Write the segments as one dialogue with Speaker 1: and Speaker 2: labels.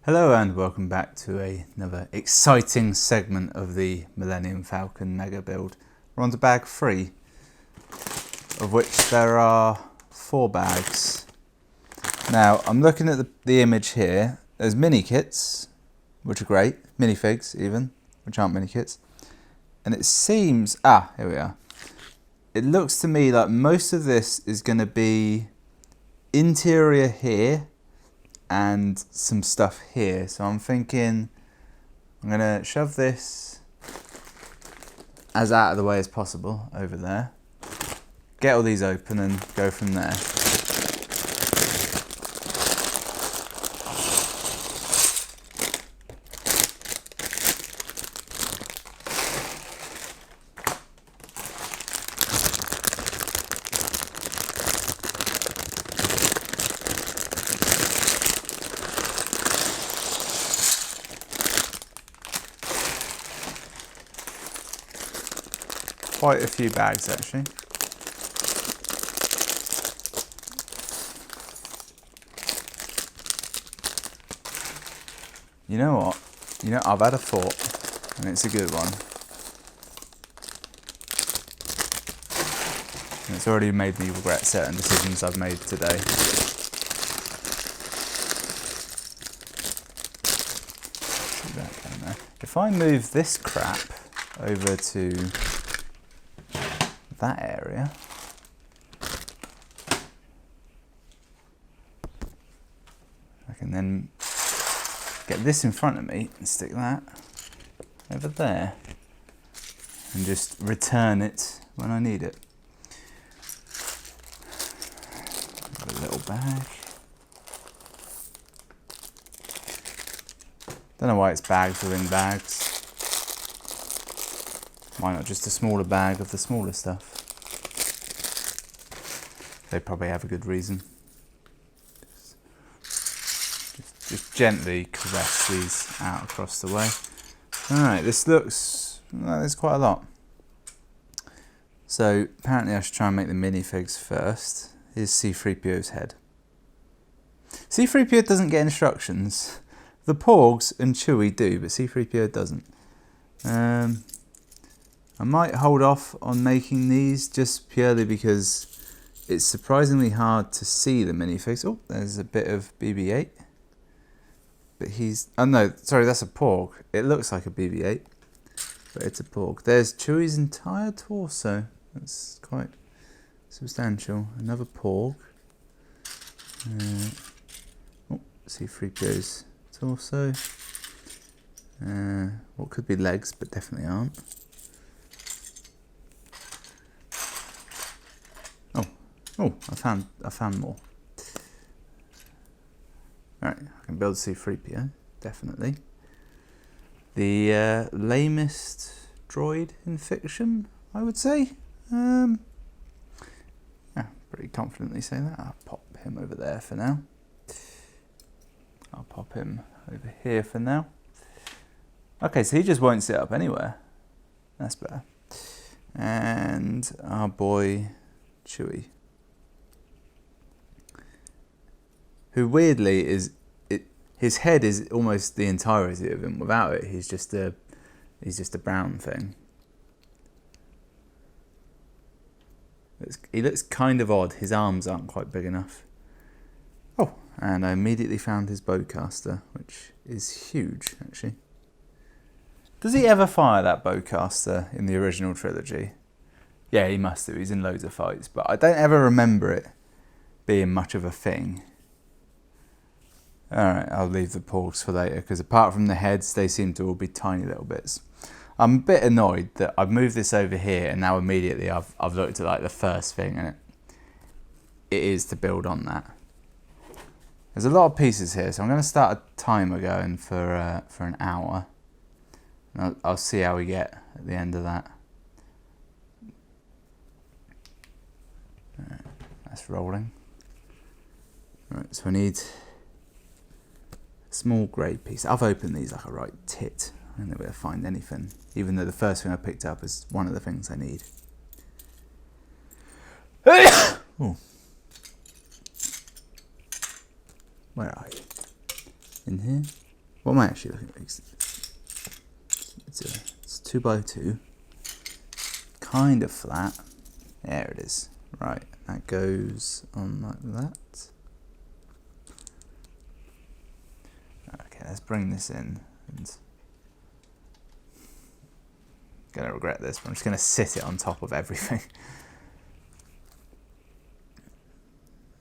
Speaker 1: Hello and welcome back to another exciting segment of the Millennium Falcon mega build. We're on to bag 3, of which there are 4 bags. Now I'm looking at the image here. There's mini kits, which are great, minifigs even, which aren't mini kits. And it seems, here we are. It looks to me like most of this is going to be interior here and some stuff here. So I'm thinking I'm going to shove this as out of the way as possible over there. Get all these open and go from there. Quite a few bags actually. You know what? I've had a thought, and it's a good one. And it's already made me regret certain decisions I've made today. Put that down there. If I move this crap over to that area, I can then get this in front of me and stick that over there and just return it when I need it. Got a little bag. Don't know why it's bags within bags. Why not just a smaller bag of the smaller stuff? They probably have a good reason. Just gently caress these out across the way. Alright, this looks like there's quite a lot. So apparently I should try and make the minifigs first. Here's C-3PO's head. C-3PO doesn't get instructions. The Porgs and Chewie do, but C-3PO doesn't. I might hold off on making these just purely because it's surprisingly hard to see the minifigs. Oh, there's a bit of BB-8. But oh no, sorry, that's a Porg. It looks like a BB-8, but it's a Porg. There's Chewie's entire torso. That's quite substantial. Another Porg. C-3PO's torso. What could be legs, but definitely aren't. Oh, I found more. Alright, I can build C-3PO, definitely. The lamest droid in fiction, I would say. Yeah, pretty confidently say that. I'll pop him over there for now. I'll pop him over here for now. Okay, so he just won't sit up anywhere. That's better. And our boy Chewie, who weirdly his head is almost the entirety of him. Without it, he's just a brown thing. He looks kind of odd. His arms aren't quite big enough. Oh, and I immediately found his bowcaster, which is huge, actually. Does he ever fire that bowcaster in the original trilogy? Yeah, he must do. He's in loads of fights, but I don't ever remember it being much of a thing. Alright, I'll leave the Porgs for later, because apart from the heads, they seem to all be tiny little bits. I'm a bit annoyed that I've moved this over here, and now immediately I've looked at like the first thing, and it is to build on that. There's a lot of pieces here, so I'm going to start a timer going for an hour. And I'll see how we get at the end of that. Alright, that's rolling. Right, so I need small grey piece. I've opened these like a right tit. I don't know where to find anything, even though the first thing I picked up is one of the things I need. Ooh. Where are you? In here? What am I actually looking at? It's 2x2. Kind of flat. There it is. Right, that goes on like that. Okay, let's bring this in. And I'm gonna regret this, but I'm just gonna sit it on top of everything.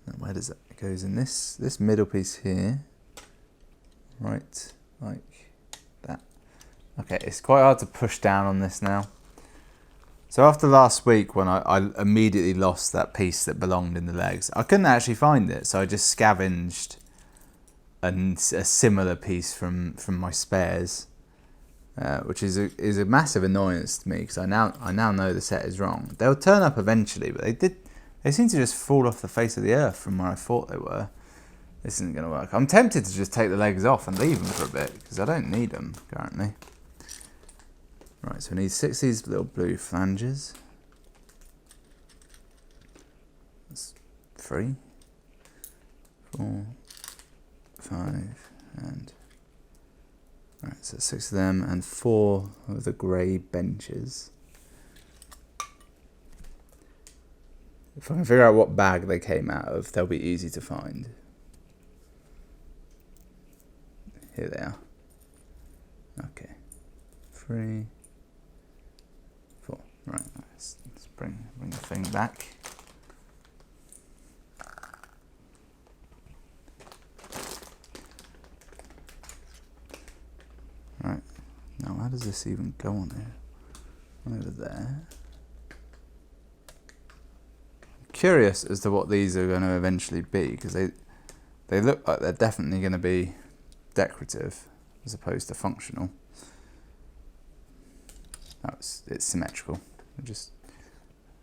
Speaker 1: And where does that? It goes in this middle piece here. Right, like that. Okay, it's quite hard to push down on this now. So after last week, when I immediately lost that piece that belonged in the legs, I couldn't actually find it, so I just scavenged a similar piece from my spares, which is a massive annoyance to me, because I now know the set is wrong. They'll turn up eventually, but they seem to just fall off the face of the earth from where I thought they were. This isn't going to work. I'm tempted to just take the legs off and leave them for a bit, because I don't need them currently. Right, so we need 6 of these little blue flanges. That's 3, 4, 5, and... Right, so 6 of them and 4 of the grey benches. If I can figure out what bag they came out of, they'll be easy to find. Here they are. Okay. 3, 4. Right, let's bring the thing back. Right. Now, how does this even go on here? Over there. I'm curious as to what these are going to eventually be, because they look like they're definitely going to be decorative as opposed to functional. Oh, it's symmetrical. Is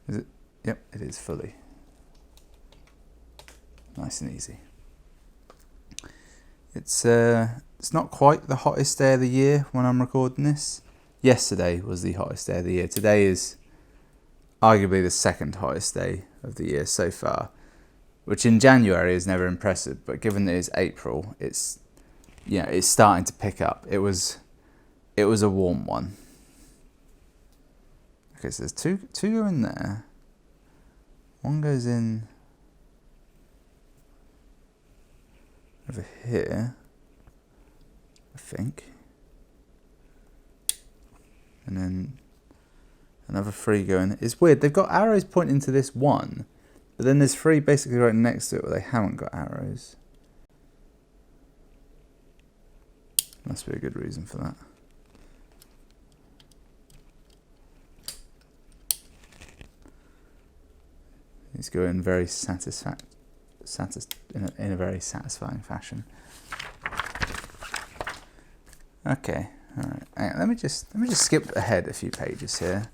Speaker 1: it? Yep, it is fully. Nice and easy. It's not quite the hottest day of the year when I'm recording this. Yesterday was the hottest day of the year. Today is arguably the second hottest day of the year so far, which in January is never impressive, but given that it's April, it's starting to pick up. It was a warm one. Okay, so there's two go in there. One goes in over here, I think. And then another 3 going. It's weird, they've got arrows pointing to this one, but then there's 3 basically right next to it where they haven't got arrows. Must be a good reason for that. These go in very in a very satisfying fashion. Okay, all right. Hang on, let me just skip ahead a few pages here.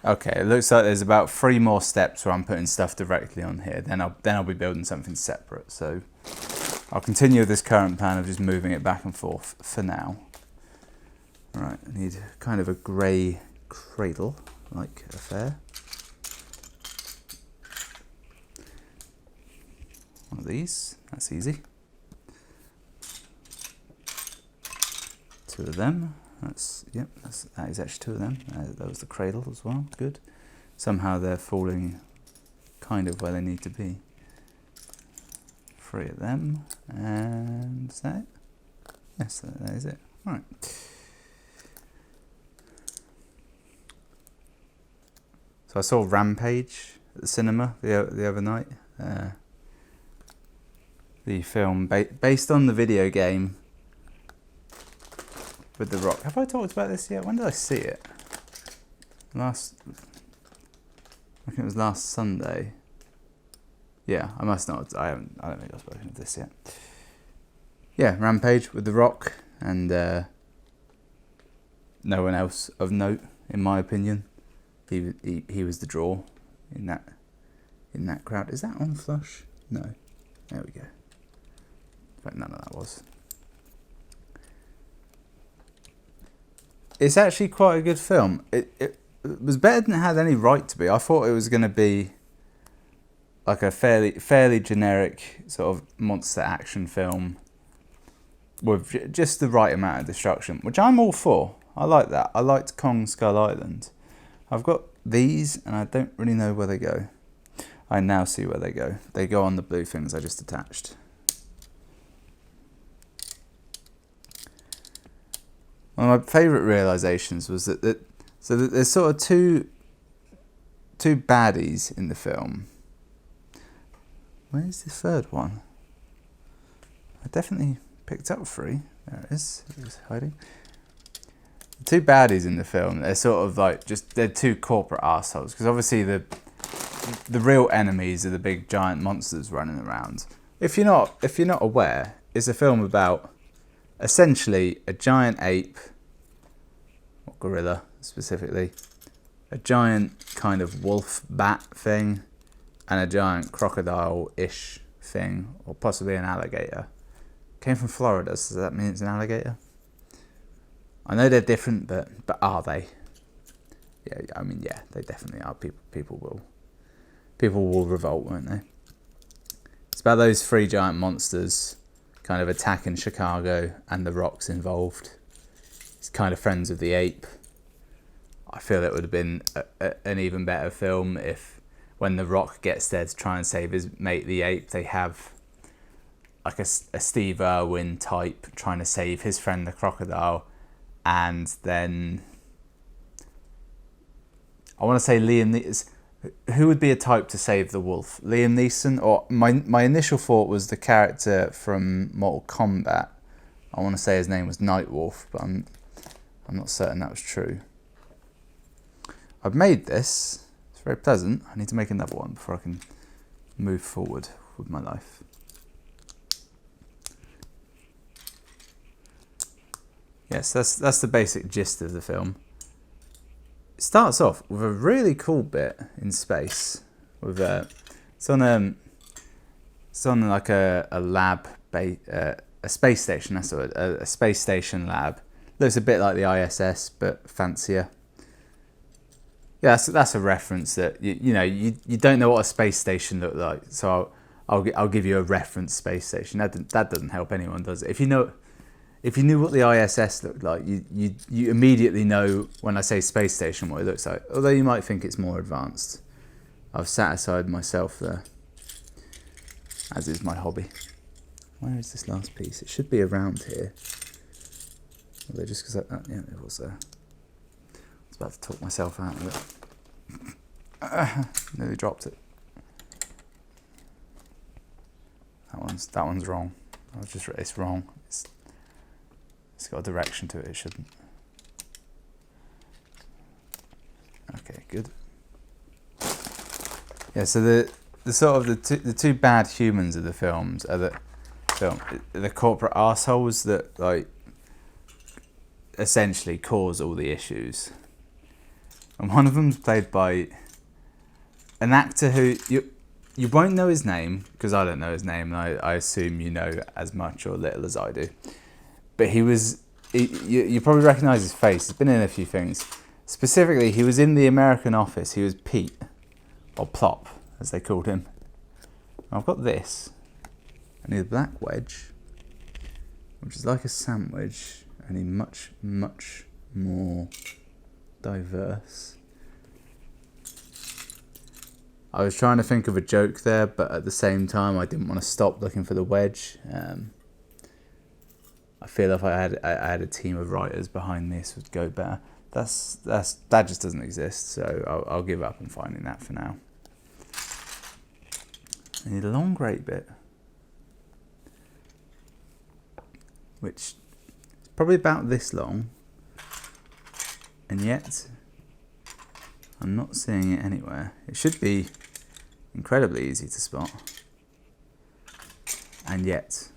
Speaker 1: Okay, it looks like there's about 3 more steps where I'm putting stuff directly on here. Then I'll be building something separate. So I'll continue with this current plan of just moving it back and forth for now. Right, I need kind of a grey cradle-like affair. One of these, that's easy. 2 of them, that is actually 2 of them. That was the cradle as well, good. Somehow they're falling kind of where they need to be. 3 of them, and is that it? Yes, that is it. All right. So I saw Rampage at the cinema the other night. The film based on the video game with The Rock. Have I talked about this yet? When did I see it? I think it was last Sunday. Yeah, I must not. I don't think I've spoken of this yet. Yeah, Rampage with The Rock and no one else of note, in my opinion. He was the draw in that crowd. Is that on flush? No. There we go. In fact, none of that was. It's actually quite a good film. It was better than it had any right to be. I thought it was going to be like a fairly generic sort of monster action film with just the right amount of destruction, which I'm all for. I like that. I liked Kong Skull Island. I've got these, and I don't really know where they go. I now see where they go. They go on the blue things I just attached. One of my favourite realisations was that there's sort of two baddies in the film. Where's the third one? I definitely picked up 3. There it is. It was hiding. The 2 baddies in the film, they're sort of like they're 2 corporate arseholes, because obviously the real enemies are the big giant monsters running around. If you're not aware, it's a film about essentially a giant ape, or gorilla specifically, a giant kind of wolf bat thing, and a giant crocodile-ish thing, or possibly an alligator. Came from Florida, so does that mean it's an alligator? I know they're different, but are they? Yeah, I mean, yeah, they definitely are. People will revolt, won't they? It's about those 3 giant monsters kind of attacking Chicago, and The Rock's involved. He's kind of friends with the ape. I feel it would have been an even better film if, when The Rock gets there to try and save his mate the ape, they have like a Steve Irwin type trying to save his friend the crocodile, and then I want to say Liam Neeson. Who would be a type to save the wolf? Liam Neeson? Or my initial thought was the character from Mortal Kombat. I want to say his name was Nightwolf, but I'm not certain that was true. I've made this. It's very pleasant. I need to make another one before I can move forward with my life. Yes, that's the basic gist of the film. It starts off with a really cool bit in space. With it's on like a lab, a space station. That's what a space station lab. Looks a bit like the ISS, but fancier. Yeah, that's a reference that you don't know what a space station looked like, so I'll give you a reference space station. That doesn't help anyone, does it? If you knew what the ISS looked like, you immediately know when I say space station what it looks like. Although you might think it's more advanced. I've satisfied myself there, as is my hobby. Where is this last piece? It should be around here. Although just because yeah, it was there. I was about to talk myself out of it. Nearly dropped it. That one's wrong. It's wrong. It's got a direction to it. It shouldn't. Okay, good. Yeah. So the sort of the two bad humans of the films are the corporate arseholes that like essentially cause all the issues. And one of them's played by an actor who you won't know his name, because I don't know his name, and I assume you know as much or little as I do. But you probably recognise his face. He's been in a few things. Specifically, he was in The American Office. He was Pete, or Plop, as they called him. I've got this. I need a black wedge, which is like a sandwich, only much, much more diverse. I was trying to think of a joke there, but at the same time, I didn't want to stop looking for the wedge. I feel if I had a team of writers behind this, would go better. That just doesn't exist, so I'll give up on finding that for now. I need a long great bit, which is probably about this long, and yet I'm not seeing it anywhere. It should be incredibly easy to spot, and yet,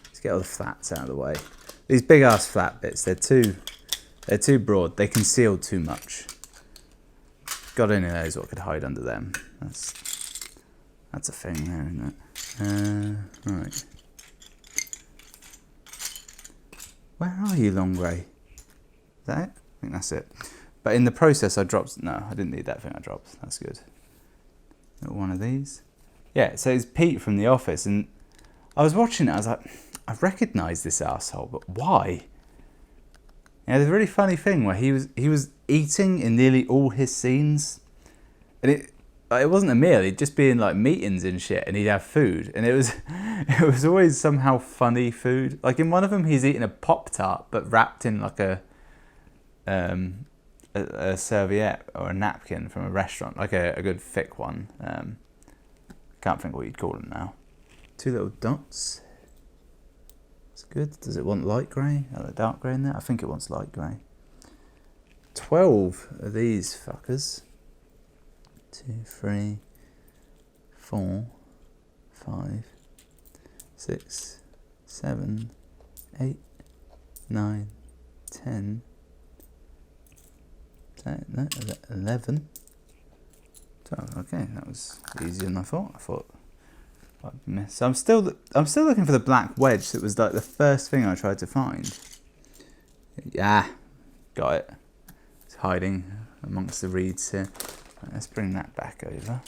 Speaker 1: let's get all the flats out of the way. These big ass flat bits, they're too broad. They conceal too much. God only knows what could hide under them. That's a thing there, isn't it? Right. Where are you, Long Grey? Is that it? I think that's it. But in the process, I dropped... No, I didn't need that thing I dropped. That's good. One of these. Yeah, so it's Pete from The Office, and I was watching it, I was like, I recognise this asshole, but why? Yeah, there's a really funny thing where he was eating in nearly all his scenes, and it wasn't a meal, he'd just be in like meetings and shit, and he'd have food, and it was always somehow funny food. Like in one of them, he's eating a Pop-Tart, but wrapped in like a serviette or a napkin from a restaurant, like a good thick one. Can't think what you'd call them now. 2 little dots. It's good. Does it want light grey? Or dark grey in there? I think it wants light grey. 12 of these fuckers. 2, 3, 4, 5, 6, 7, 8, 9, 10, 11. 12. Okay, that was easier than I thought. I thought I'd miss. So I'm still looking for the black wedge that was like the first thing I tried to find. Yeah, got it. It's hiding amongst the reeds here. Right, let's bring that back over.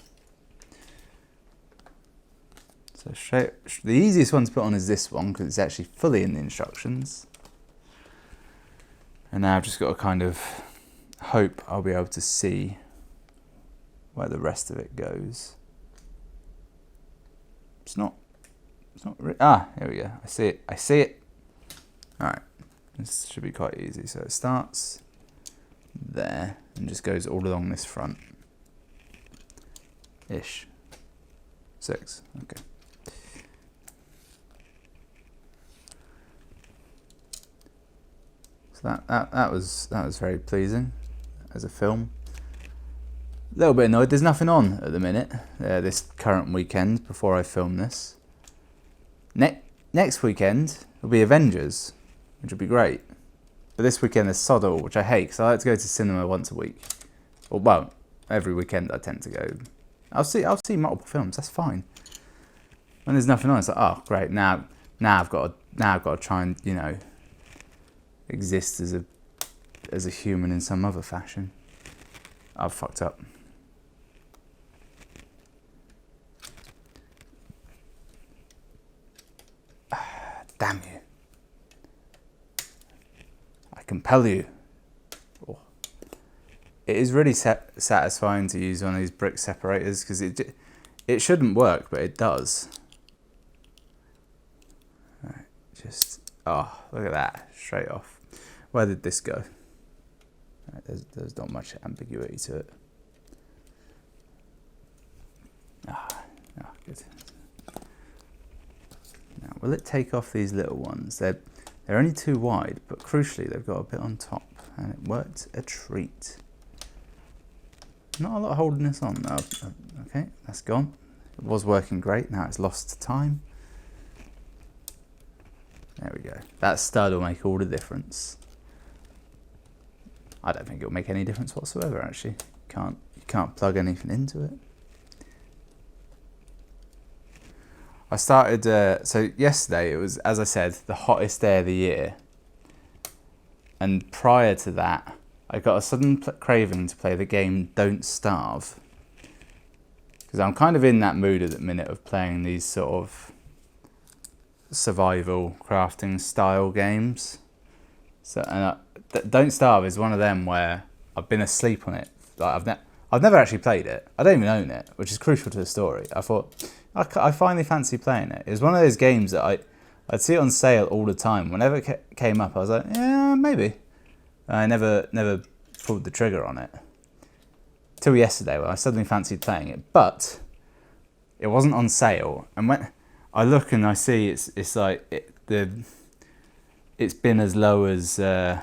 Speaker 1: So the easiest one to put on is this one because it's actually fully in the instructions. And now I've just got to kind of hope I'll be able to see where the rest of it goes. It's not here we go. I see it. Alright, this should be quite easy. So it starts there and just goes all along this front. Ish. 6, okay. So that was very pleasing as a film. A little bit annoyed, there's nothing on at the minute, this current weekend before I film this. Next weekend will be Avengers, which will be great. But this weekend there's sod all, which I hate, because I like to go to cinema once a week. Or, well, every weekend I tend to go. I'll see multiple films, that's fine. When there's nothing on, it's like, oh, great, now I've got to try and, you know, exist as a human in some other fashion. I've fucked up. Damn you. I compel you. Oh. It is really satisfying to use one of these brick separators because it shouldn't work, but it does. Right, oh, look at that, straight off. Where did this go? Right, there's not much ambiguity to it. Good. Now, will it take off these little ones? They're only 2 wide, but crucially they've got a bit on top, and it worked a treat. Not a lot holding this on. No, okay, that's gone. It was working great. Now it's lost time. There we go. That stud will make all the difference. I don't think it'll make any difference whatsoever. Actually, you can't plug anything into it. I started, so yesterday it was, as I said, the hottest day of the year. And prior to that, I got a sudden craving to play the game Don't Starve. Because I'm kind of in that mood at the minute of playing these sort of survival crafting style games. So, and Don't Starve is one of them where I've been asleep on it. Like I've never actually played it. I don't even own it, which is crucial to the story. I thought, I finally fancy playing it. It was one of those games that I'd see it on sale all the time. Whenever it came up, I was like, yeah, maybe. I never pulled the trigger on it. Till yesterday when I suddenly fancied playing it. But it wasn't on sale. And when I look and I see it's like, it's been as low as, I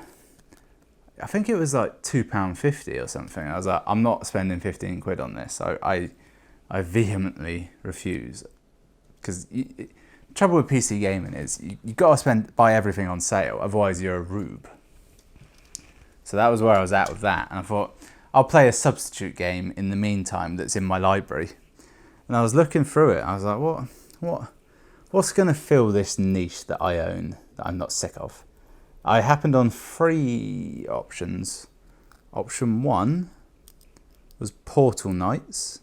Speaker 1: think it was like £2.50 or something. I was like, I'm not spending 15 quid on this. So I vehemently refuse, because trouble with PC gaming is you got to buy everything on sale, otherwise you're a rube. So that was where I was at with that, and I thought I'll play a substitute game in the meantime that's in my library. And I was looking through it, I was like, what's going to fill this niche that I own that I'm not sick of? I happened on 3 options. Option 1 was Portal Knights.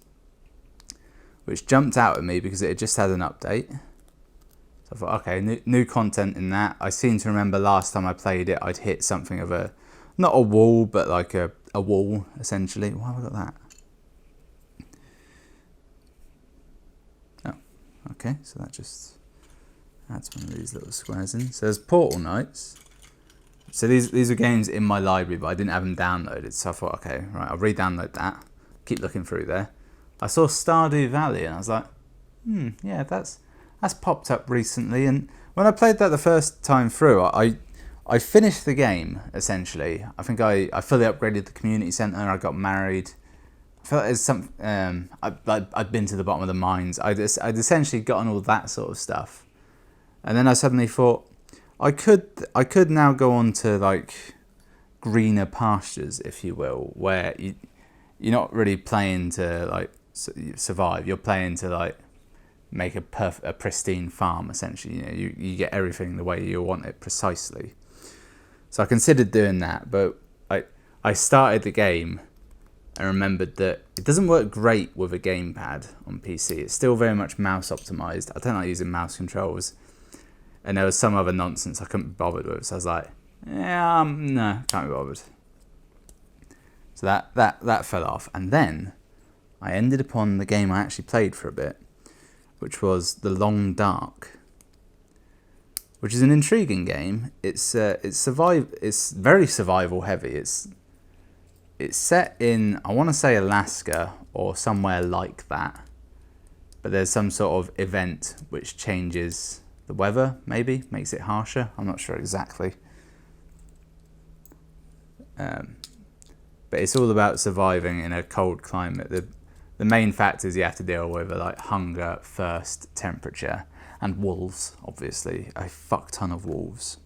Speaker 1: which jumped out at me because it had just had an update. So I thought, okay, new content in that. I seem to remember last time I played it, I'd hit something of a, not a wall, but like a wall, essentially. Why have I got that? Oh, okay, so that just adds one of these little squares in. So there's Portal Knights. So these are games in my library, but I didn't have them downloaded. So I thought, okay, right, I'll re-download that. Keep looking through there. I saw Stardew Valley, and I was like, yeah, that's popped up recently. And when I played that the first time through, I finished the game, essentially. I think I fully upgraded the community centre, I got married. I felt like there's some, I'd been to the bottom of the mines. I'd essentially gotten all that sort of stuff. And then I suddenly thought, I could now go on to like greener pastures, if you will, where you're not really playing to like survive. You're playing to like make a pristine farm, essentially. You know, you get everything the way you want it precisely. So I considered doing that, but I started the game and remembered that it doesn't work great with a gamepad on PC. It's still very much mouse optimized. I don't like using mouse controls. And there was some other nonsense I couldn't be bothered with. So I was like, yeah, no, can't be bothered. So that fell off. And then I ended upon the game I actually played for a bit, which was The Long Dark, which is an intriguing game. It's very survival heavy. It's set in, I want to say, Alaska or somewhere like that. But there's some sort of event which changes the weather, maybe, makes it harsher. I'm not sure exactly. But it's all about surviving in a cold climate. The main factors you have to deal with are like hunger, thirst, temperature, and wolves, obviously. A fuck ton of wolves.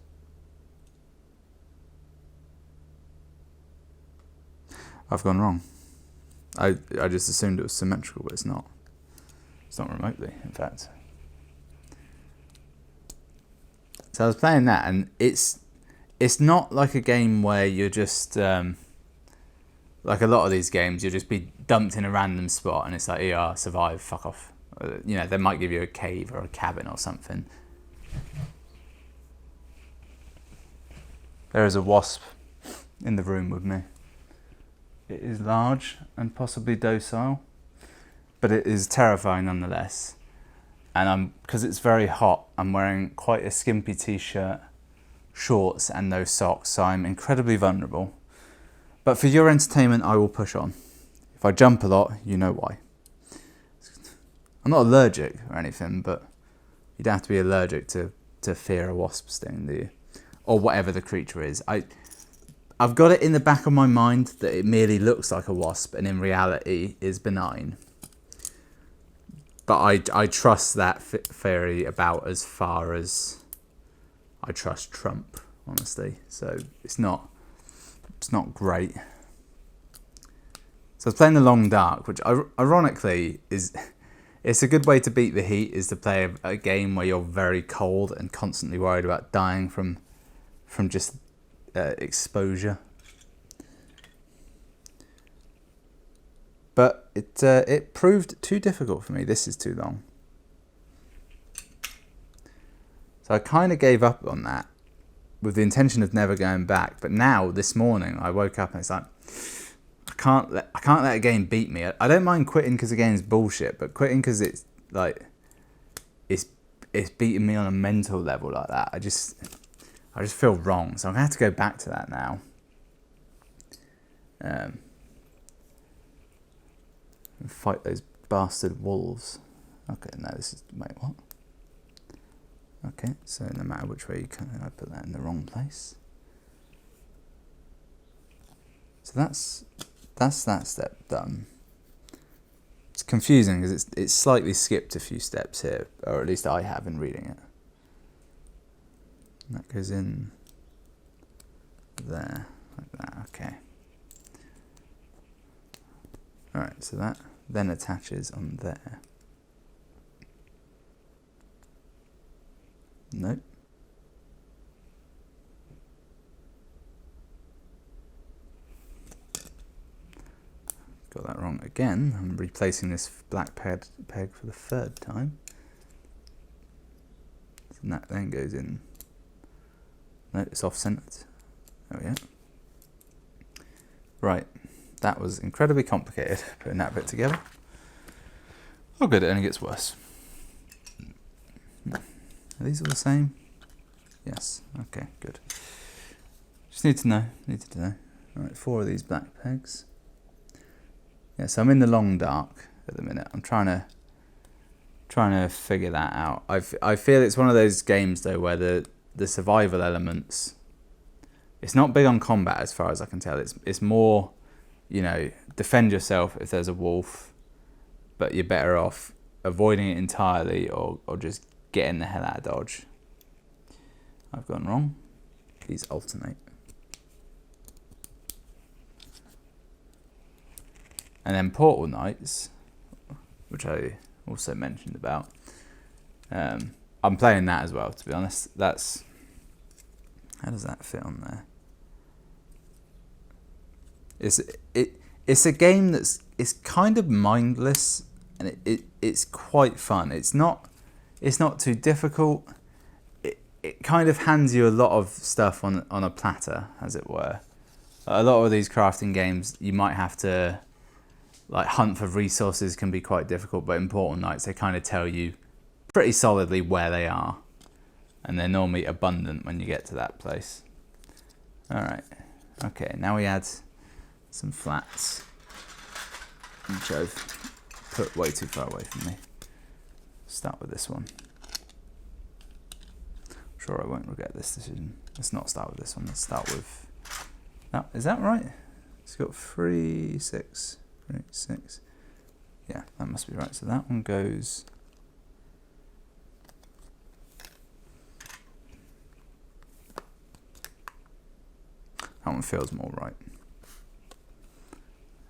Speaker 1: I've gone wrong. I just assumed it was symmetrical, but it's not. It's not remotely, in fact. So I was playing that, and it's not like a game where you're just like a lot of these games, you'll just be dumped in a random spot, and it's like, yeah, survive, fuck off. You know, they might give you a cave or a cabin or something. There is a wasp in the room with me. It is large and possibly docile, but it is terrifying nonetheless. And because it's very hot, I'm wearing quite a skimpy t-shirt, shorts and no socks, so I'm incredibly vulnerable. But for your entertainment, I will push on. If I jump a lot, you know why. I'm not allergic or anything, but you don't have to be allergic to fear a wasp sting, do you? Or whatever the creature is. I've got it in the back of my mind that it merely looks like a wasp and in reality is benign. But I trust that theory about as far as I trust Trump, honestly. So it's not great. So I was playing The Long Dark, which ironically it's a good way to beat the heat, is to play a game where you're very cold and constantly worried about dying from just exposure. But it proved too difficult for me. This is too long. So I kind of gave up on that with the intention of never going back. But now, this morning, I woke up and it's like, I can't let a game beat me. I don't mind quitting because the game's bullshit, but quitting because it's like it's beating me on a mental level like that. I just feel wrong. So I'm gonna have to go back to that now. Fight those bastard wolves. Okay, no, this is, wait, what? Okay, so no matter which way you come, I put that in the wrong place. So that's that step done. It's confusing because it's slightly skipped a few steps here, or at least I have in reading it. That goes in there, like that, okay. Alright, so that then attaches on there. Nope. Got that wrong on again. I'm replacing this black peg for the third time. And that then goes in. No, it's off-centered. There we go. Right, that was incredibly complicated, putting that bit together. Oh good, it only gets worse. Are these all the same? Yes, okay, good. Just needed to know. Right, 4 of these black pegs. Yeah, so I'm in the long dark at the minute. I'm trying to figure that out. I feel it's one of those games though where the survival elements, it's not big on combat as far as I can tell. It's more, you know, defend yourself if there's a wolf, but you're better off avoiding it entirely or just getting the hell out of dodge. I've gone wrong. These alternate. And then Portal Knights, which I also mentioned about. I'm playing that as well, to be honest. That's, how does that fit on there? It's a game it's kind of mindless, and it's quite fun. It's not too difficult. It kind of hands you a lot of stuff on a platter, as it were. A lot of these crafting games, you might have to like hunt for resources, can be quite difficult, but in Portal Knights they kind of tell you pretty solidly where they are, and they're normally abundant when you get to that place. Alright, okay, now we add some flats, which I've put way too far away from me. Start with this one. I'm sure I won't regret this decision. Let's not start with this one, let's start with... Now, is that right? It's got 3, 6, 3, 6. Yeah, that must be right. So that one goes... That one feels more right.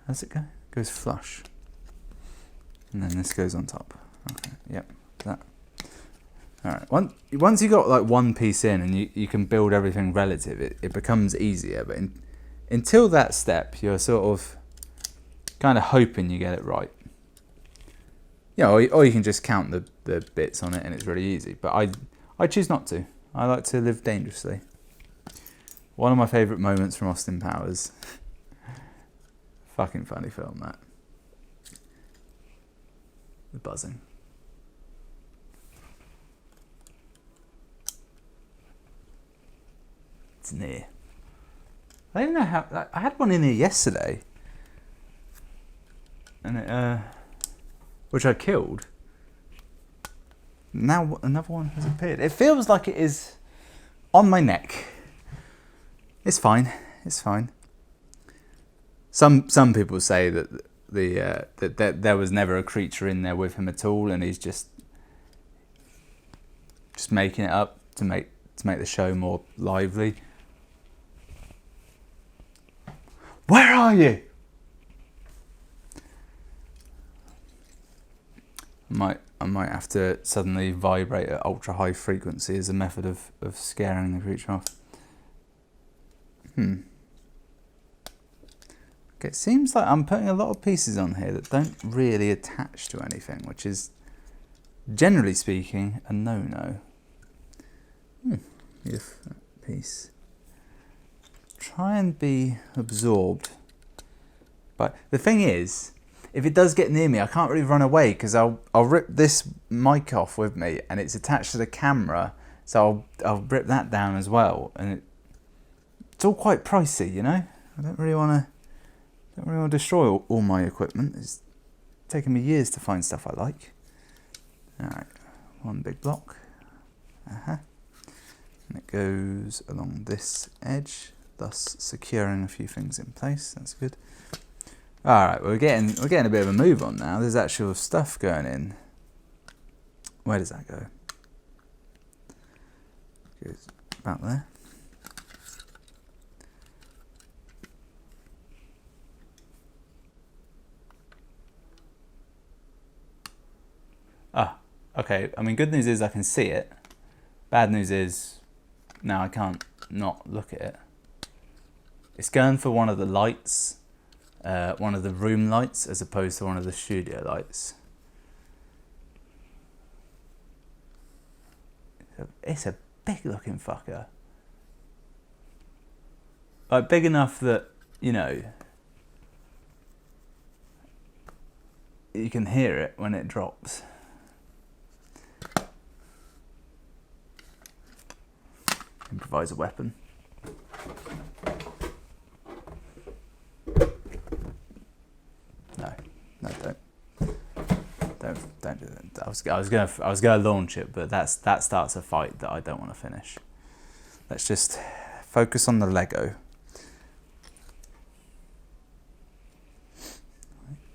Speaker 1: How does it go? It goes flush. And then this goes on top. Okay, yep, that. Alright, once you got like one piece in and you can build everything relative, it becomes easier. But until that step, you're sort of kind of hoping you get it right. Yeah, or you can just count the bits on it and it's really easy. But I choose not to. I like to live dangerously. One of my favourite moments from Austin Powers. Fucking funny film, that. The buzzing. It's near. I don't know how... I had one in here yesterday. And it, which I killed. Now another one has appeared. It feels like it is on my neck. It's fine. It's fine. Some people say that that there was never a creature in there with him at all, and he's just making it up to make the show more lively. Where are you? I might have to suddenly vibrate at ultra high frequency as a method of scaring the creature off. Okay, it seems like I'm putting a lot of pieces on here that don't really attach to anything, which is, generally speaking, a no-no. If that piece. Try and be absorbed. But the thing is, if it does get near me, I can't really run away because I'll rip this mic off with me, and it's attached to the camera, so I'll rip that down as well, and it's all quite pricey, you know. I don't really want to destroy all my equipment. It's taken me years to find stuff I like. All right, one big block. And it goes along this edge, thus securing a few things in place. That's good. All right, we're getting a bit of a move on now. There's actual stuff going in. Where does that go? Goes about there. Ah, okay. I mean, good news is I can see it. Bad news is now I can't not look at it. It's going for one of the lights, one of the room lights as opposed to one of the studio lights. It's a big looking fucker. Like big enough that, you know, you can hear it when it drops. Improvise a weapon. No, don't do that. I was gonna launch it, but that starts a fight that I don't want to finish. Let's just focus on the Lego.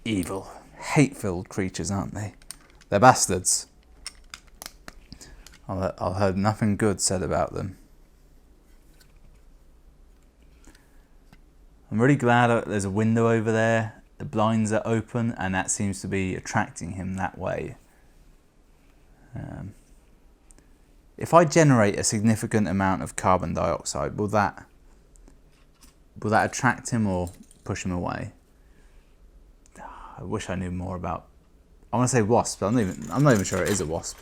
Speaker 1: Evil, hate-filled creatures, aren't they? They're bastards. I'll heard nothing good said about them. I'm really glad there's a window over there. The blinds are open, and that seems to be attracting him that way. If I generate a significant amount of carbon dioxide, will that attract him or push him away? I wish I knew more about. I want to say wasp, but I'm not even sure it is a wasp.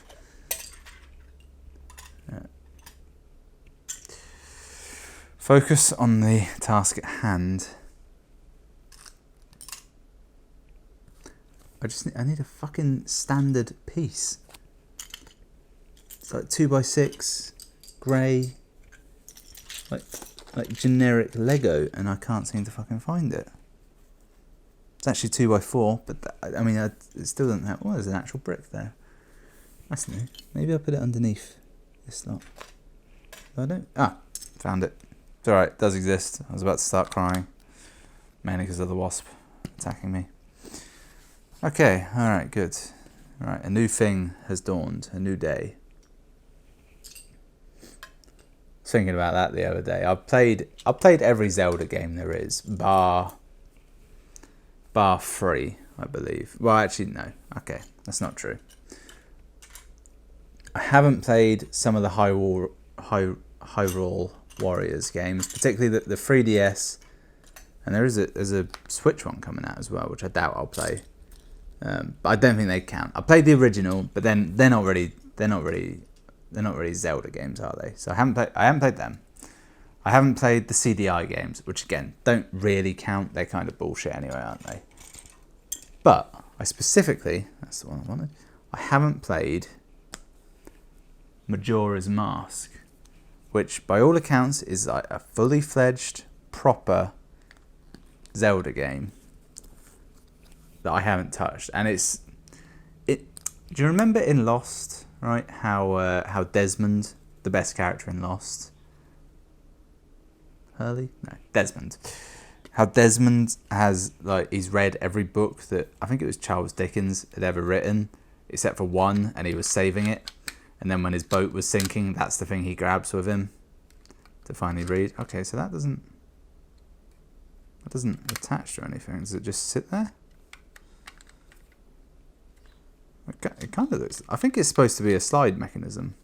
Speaker 1: Focus on the task at hand. I need a fucking standard piece. It's like 2x6, grey, like generic Lego, and I can't seem to fucking find it. It's actually 2x4, but it still doesn't have. Oh, there's an actual brick there. That's new. Maybe I'll put it underneath this lot. I don't. Found it. It's alright, it does exist. I was about to start crying. Mainly because of the wasp attacking me. Okay, alright, good. Alright, a new thing has dawned. A new day. I was thinking about that the other day. I've played every Zelda game there is, bar 3, I believe. Well, actually, no. Okay, that's not true. I haven't played some of the Hyrule Warriors games, particularly the 3DS, and there's a Switch one coming out as well, which I doubt I'll play. But I don't think they count. I played the original, but then they're not really Zelda games, are they? So I haven't played them. I haven't played the CDI games, which again don't really count. They're kind of bullshit anyway, aren't they? But I specifically, that's the one I wanted. I haven't played Majora's Mask, which by all accounts is like a fully fledged, proper Zelda game that I haven't touched. And do you remember in Lost, right? How Desmond, the best character in Lost, Desmond. How Desmond has, he's read every book that, I think it was Charles Dickens had ever written, except for one, and he was saving it. And then when his boat was sinking, that's the thing he grabs with him to finally read. Okay, so that doesn't attach to anything. Does it just sit there? It kind of looks. I think it's supposed to be a slide mechanism.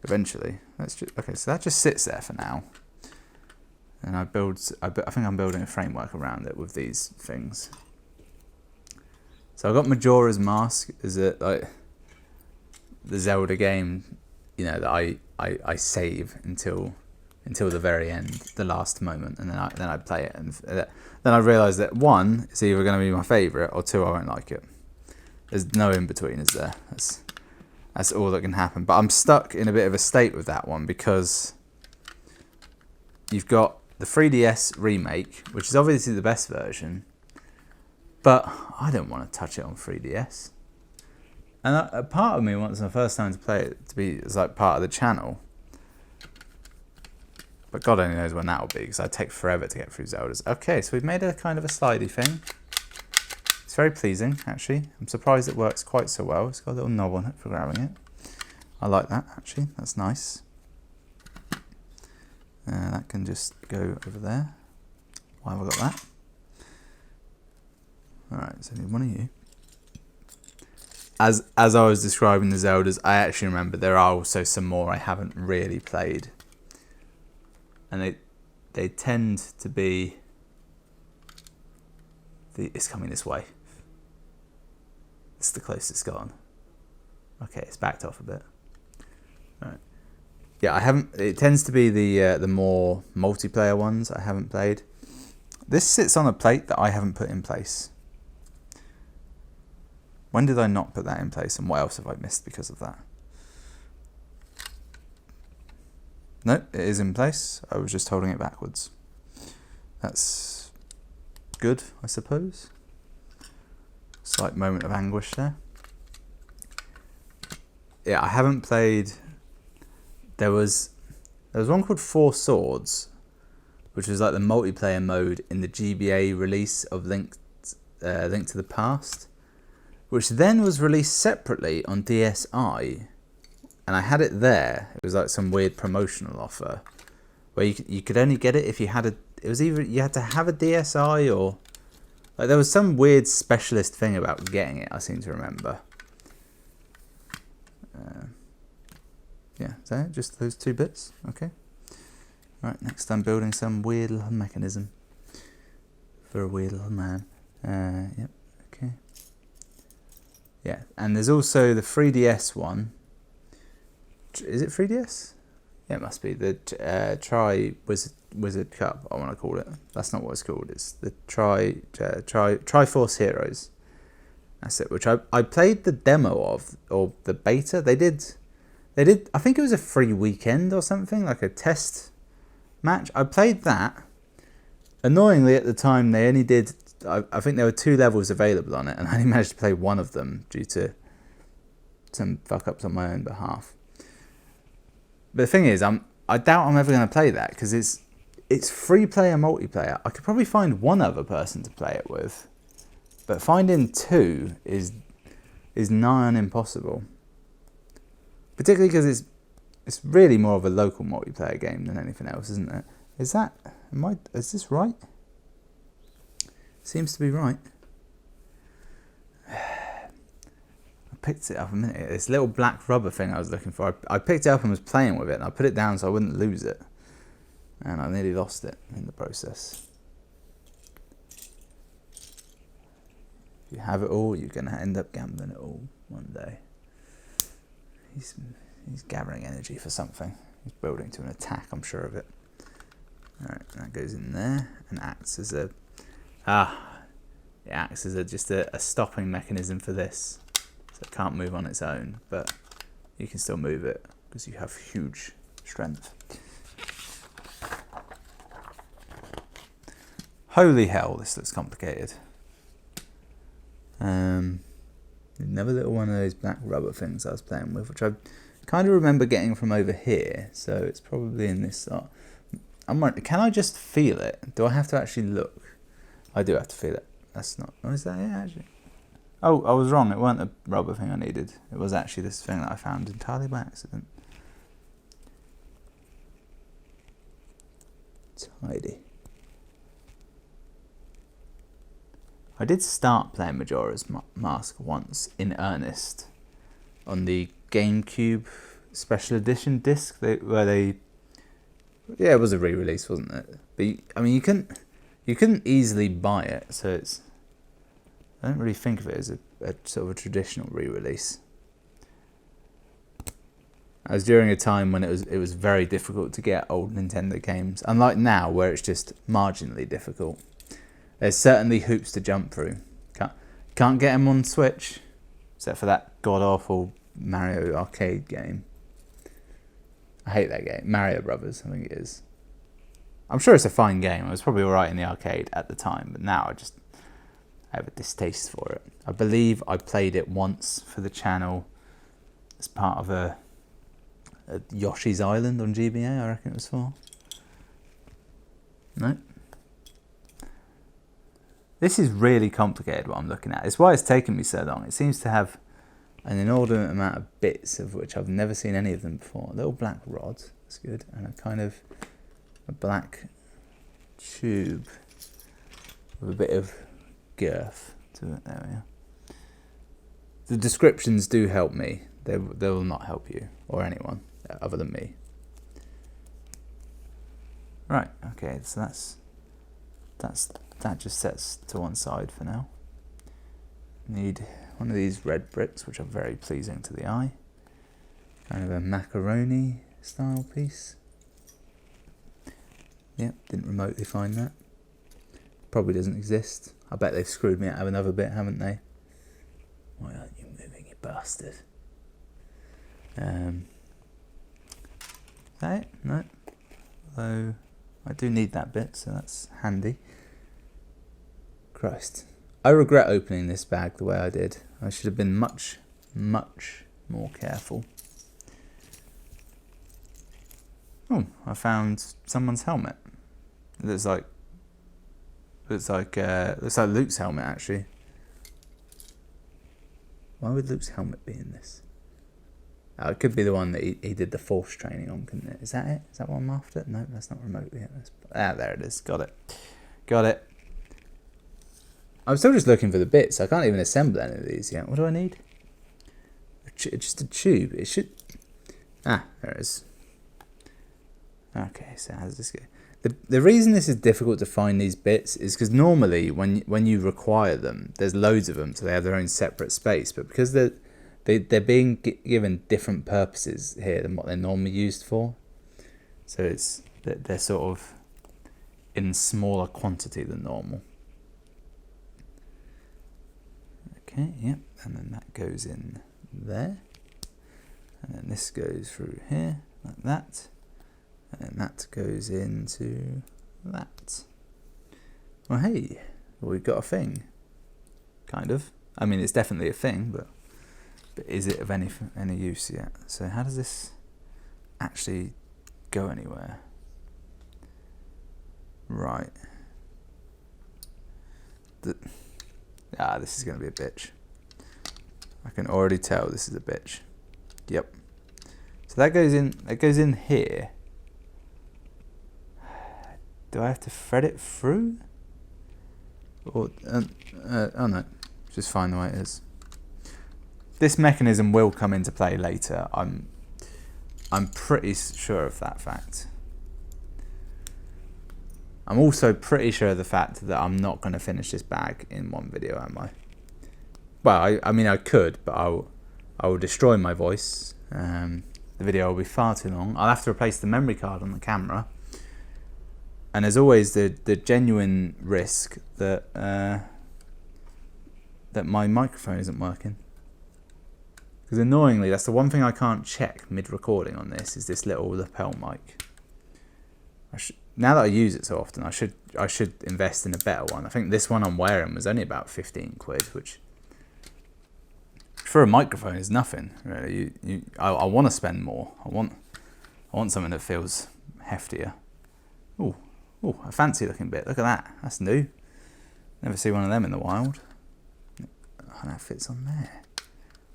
Speaker 1: Eventually, okay. So that just sits there for now. And I think I'm building a framework around it with these things. So I got Majora's Mask. Is it like the Zelda game, that I save until the very end, the last moment, and then I play it, and then I realise that 1, it's either going to be my favourite, or 2, I won't like it. There's no in between, is there? That's all that can happen. But I'm stuck in a bit of a state with that one, because you've got the 3DS remake, which is obviously the best version, but I don't want to touch it on 3DS. And a part of me wants the first time to play it to be as like part of the channel. But God only knows when that will be, because I take forever to get through Zeldas. Okay, so we've made a kind of a slidey thing. It's very pleasing, actually. I'm surprised it works quite so well. It's got a little knob on it for grabbing it. I like that, actually. That's nice. That can just go over there. Why have I got that? Alright, so one of you. As I was describing the Zeldas, I actually remember there are also some more I haven't really played. And they tend to be It's coming this way. It's the closest it's gone. Okay, it's backed off a bit. All right. Yeah, I haven't. It tends to be the more multiplayer ones I haven't played. This sits on a plate that I haven't put in place. When did I not put that in place, and what else have I missed because of that? No, it is in place. I was just holding it backwards. That's good, I suppose. Slight moment of anguish there. Yeah, I haven't played. There was one called Four Swords, which was like the multiplayer mode in the GBA release of Link to the Past, which then was released separately on DSi, and I had it there. It was like some weird promotional offer where you could only get it if you had a. It was either you had to have a DSi or like there was some weird specialist thing about getting it. I seem to remember. Yeah, so just those two bits. Okay. All right. Next, I'm building some weird little mechanism for a weird little man. Yep. Okay. Yeah, and there's also the 3DS one. Is it 3DS? Yeah, it must be the Wizard Cup. I want to call it. That's not what it's called. It's the Triforce Heroes. That's it. Which I played the demo of, or the beta. They did. I think it was a free weekend or something, like a test match. I played that. Annoyingly, at the time, they only did. I think there were 2 levels available on it, and I only managed to play one of them due to some fuck ups on my own behalf. But the thing is, I doubt I'm ever going to play that because it's free player multiplayer. I could probably find one other person to play it with, but finding 2 is nigh on impossible. Particularly because it's really more of a local multiplayer game than anything else, isn't it? Is this right? Seems to be right. I picked it up a minute. This little black rubber thing I was looking for. I picked it up and was playing with it, and I put it down so I wouldn't lose it. And I nearly lost it in the process. If you have it all, you're going to end up gambling it all one day. He's gathering energy for something. He's building to an attack, I'm sure of it. Alright, that goes in there and acts as a... it acts as just a stopping mechanism for this. So it can't move on its own, but you can still move it because you have huge strength. Holy hell, this looks complicated. Another little one of those black rubber things I was playing with, which I kind of remember getting from over here, so it's probably in this slot. I'm wondering, can I just feel it? Do I have to actually look? I do have to feel it. That's not... Oh, is that it, actually? Oh, I was wrong. It weren't the rubber thing I needed. It was actually this thing that I found entirely by accident. Tidy. I did start playing Majora's Mask once in earnest on the GameCube Special Edition disc, yeah, it was a re-release, wasn't it? But I mean, you couldn't easily buy it, so it's. I don't really think of it as a sort of a traditional re-release. I was during a time when it was very difficult to get old Nintendo games, unlike now where it's just marginally difficult. There's certainly hoops to jump through. Can't get them on Switch, except for that god-awful Mario arcade game. I hate that game. Mario Brothers, I think it is. I'm sure it's a fine game. It was probably alright in the arcade at the time, but now I have a distaste for it. I believe I played it once for the channel as part of a Yoshi's Island on GBA, I reckon it was for. No. This is really complicated what I'm looking at. It's why it's taken me so long. It seems to have an inordinate amount of bits of which I've never seen any of them before. Little black rods, that's good, and a black tube with a bit of girth to it. There we are. The descriptions do help me. They will not help you or anyone other than me. Right. Okay. So that's that just sets to one side for now. Need one of these red bricks, which are very pleasing to the eye. Kind of a macaroni style piece. Yep, didn't remotely find that. Probably doesn't exist. I bet they've screwed me out of another bit, haven't they? Why aren't you moving, you bastard? Is that it? No. Although I do need that bit, so that's handy. Christ. I regret opening this bag the way I did. I should have been much, much more careful. Oh, I found someone's helmet. It looks like Luke's helmet, actually. Why would Luke's helmet be in this? Oh, it could be the one that he did the force training on, couldn't it? Is that it? Is that what I'm after? No, that's not remotely it. There it is. Got it. I'm still just looking for the bits. I can't even assemble any of these yet. What do I need? Just a tube. It should... there it is. Okay, so how does this go? The reason this is difficult to find these bits is because normally when you require them, there's loads of them, so they have their own separate space. But because they're being given different purposes here than what they're normally used for, so they're sort of in smaller quantity than normal. Okay, yep, and then that goes in there, and then this goes through here like that. And that goes into that. Well, hey, we've got a thing. Kind of. I mean, it's definitely a thing, but is it of any use yet? So how does this actually go anywhere? Right. This is going to be a bitch. I can already tell this is a bitch. Yep. So that goes in. It goes in here. Do I have to thread it through? Or oh no, just fine the way it is. This mechanism will come into play later. I'm pretty sure of that fact. I'm also pretty sure of the fact that I'm not going to finish this bag in one video, am I? Well, I mean I could, but I will destroy my voice. The video will be far too long. I'll have to replace the memory card on the camera. And there's always the genuine risk that that my microphone isn't working. Because annoyingly, that's the one thing I can't check mid-recording on this, is this little lapel mic. Now that I use it so often, I should invest in a better one. I think this one I'm wearing was only about 15 quid, which for a microphone is nothing, really. I want to spend more. I want something that feels heftier. Oh, a fancy looking bit. Look at that. That's new. Never see one of them in the wild. Oh, that fits on there.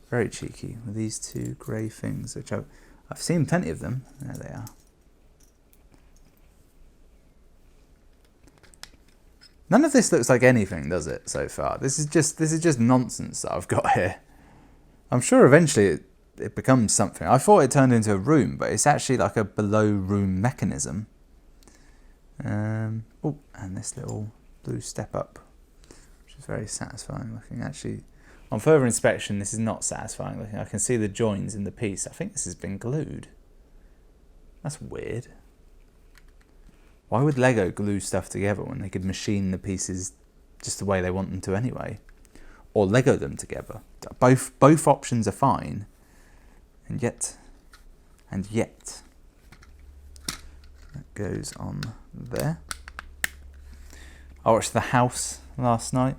Speaker 1: Very cheeky with these two grey things, which I've seen plenty of them. There they are. None of this looks like anything, does it, so far? This is just nonsense that I've got here. I'm sure eventually it becomes something. I thought it turned into a room, but it's actually like a below room mechanism. Oh, and this little blue step up, which is very satisfying looking. Actually, on further inspection, this is not satisfying looking. I can see the joins in the piece. I think this has been glued. That's weird. Why would Lego glue stuff together when they could machine the pieces just the way they want them to anyway? Or Lego them together? Both options are fine. And yet... that goes on there. I watched The House last night,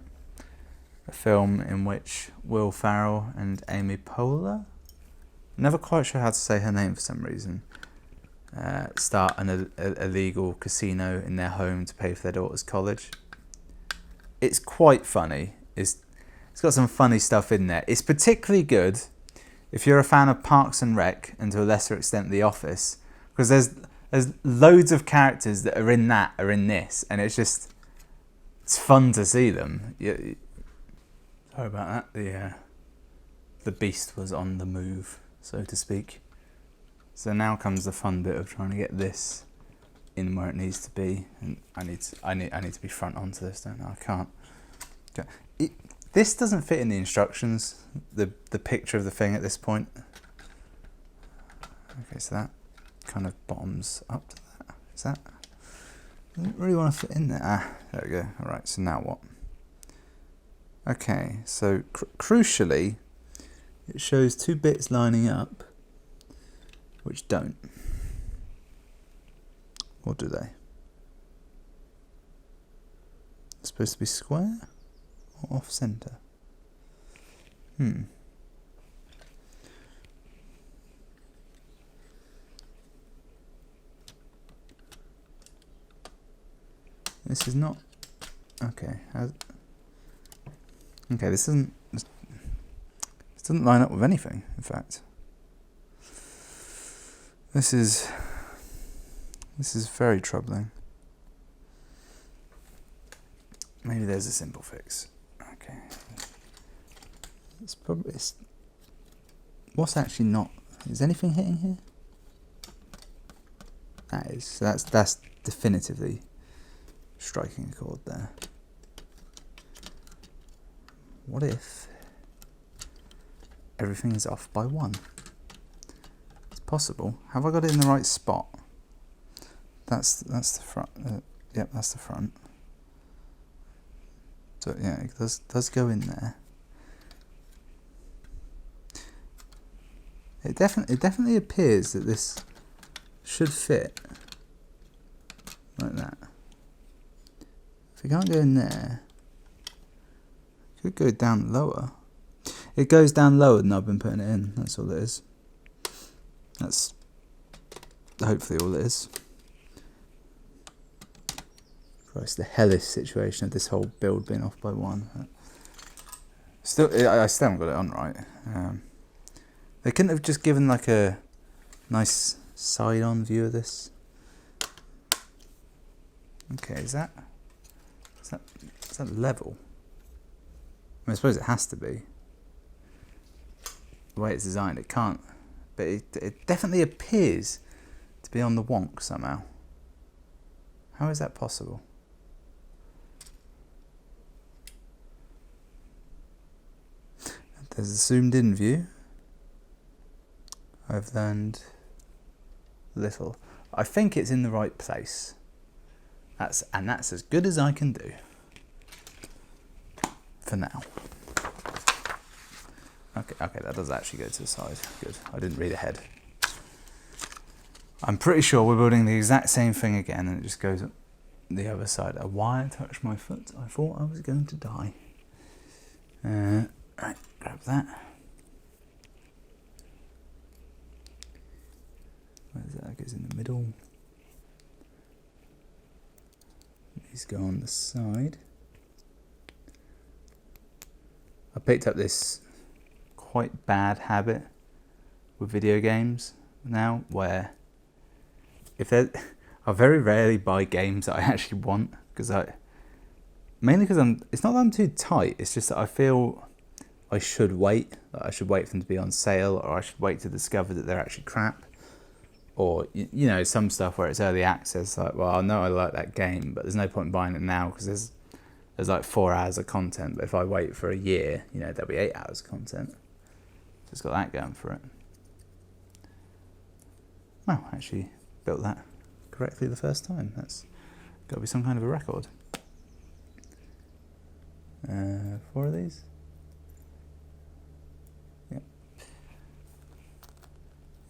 Speaker 1: a film in which Will Ferrell and Amy Poehler, never quite sure how to say her name for some reason, start an illegal casino in their home to pay for their daughter's college. It's quite funny. It's got some funny stuff in there. It's particularly good if you're a fan of Parks and Rec, and to a lesser extent The Office, because there's loads of characters that are in this, and it's fun to see them. Sorry about that. The beast was on the move, so to speak. So now comes the fun bit of trying to get this in where it needs to be, and I need to be front onto this, don't I? I can't. This doesn't fit in the instructions, the picture of the thing at this point. Okay, so that kind of bottoms up to that. Is that? I don't really want to fit in there. Ah, there we go. All right, so now what? Okay, so crucially, it shows two bits lining up, which don't. Or do they? It's supposed to be square or off center? This is not okay. Okay, this doesn't line up with anything. In fact, this is very troubling. Maybe there's a simple fix. Okay, it's what's actually not. Is anything hitting here? That is. So that's definitively striking a chord there. What if everything is off by 1? It's possible. Have I got it in the right spot? That's the front. Yep, that's the front. So yeah, it does go in there. It definitely appears that this should fit like that. If it can't go in there, it could go down lower. It goes down lower than I've been putting it in. That's all it is. That's hopefully all it is. Christ, the hellish situation of this whole build being off by 1. Still, I still haven't got it on right. They couldn't have just given like a nice side-on view of this. Okay, is that level? I mean, I suppose it has to be. The way it's designed, it can't. But it definitely appears to be on the wonk somehow. How is that possible? There's a zoomed in view. I've learned little. I think it's in the right place. That's as good as I can do. For now. Okay, that does actually go to the side. Good, I didn't read ahead. I'm pretty sure we're building the exact same thing again and it just goes up the other side. A wire touched my foot. I thought I was going to die. Right, grab that. Where's that? That goes in the middle. These go on the side. I picked up this quite bad habit with video games now, where I very rarely buy games that I actually want, mainly because it's not that I'm too tight, it's just that I feel I should wait. I should wait for them to be on sale, or I should wait to discover that they're actually crap. Or, you know, some stuff where it's early access, like, well, I know I like that game, but there's no point in buying it now because there's like 4 hours of content. But if I wait for a year, you know, there'll be 8 hours of content. So it's got that going for it. Well, I actually built that correctly the first time. That's got to be some kind of a record. 4 of these.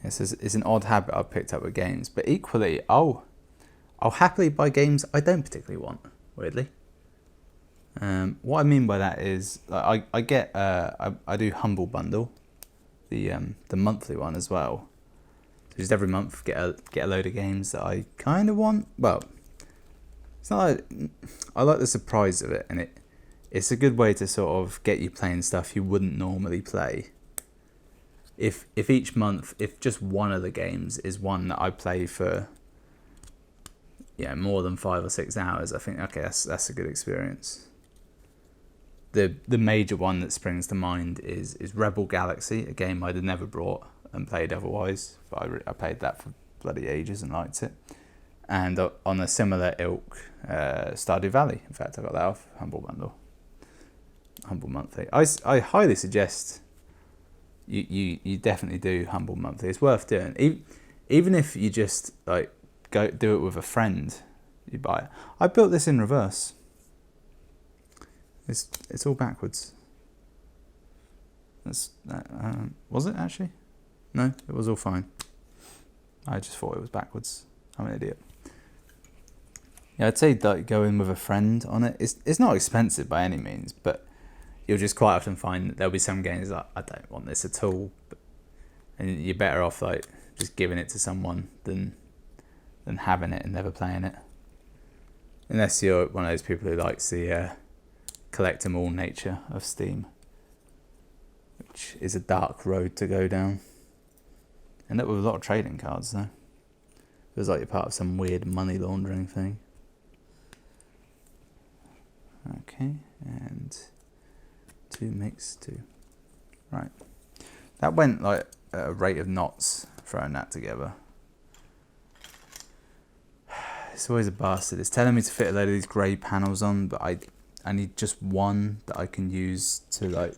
Speaker 1: Yes, it's an odd habit I've picked up with games, but equally, I'll happily buy games I don't particularly want. Weirdly, what I mean by that is like, I do Humble Bundle, the monthly one as well. So just every month get a load of games that I kind of want. Well, it's not like, I like the surprise of it, and it's a good way to sort of get you playing stuff you wouldn't normally play. If each month, if just one of the games is one that I play for, more than 5 or 6 hours, I think, okay, that's a good experience. The major one that springs to mind is Rebel Galaxy, a game I'd have never brought and played otherwise, but I played that for bloody ages and liked it. and on a similar ilk, Stardew Valley. In fact, I got that off Humble Bundle, Humble Monthly. I highly suggest you definitely do Humble Monthly. It's worth doing, even if you just like go do it with a friend. You buy it. I built this in reverse. It's all backwards. Was it actually? No, it was all fine. I just thought it was backwards. I'm an idiot. Yeah, I'd say like go in with a friend on it. It's not expensive by any means, but you'll just quite often find that there'll be some games like, I don't want this at all, and you're better off like just giving it to someone than having it and never playing it. Unless you're one of those people who likes the collect 'em all nature of Steam, which is a dark road to go down. End up with a lot of trading cards though. Feels like you're part of some weird money laundering thing. Okay, and 2 makes 2. Right. That went like at a rate of knots throwing that together. It's always a bastard. It's telling me to fit a load of these grey panels on, but I need just one that I can use to like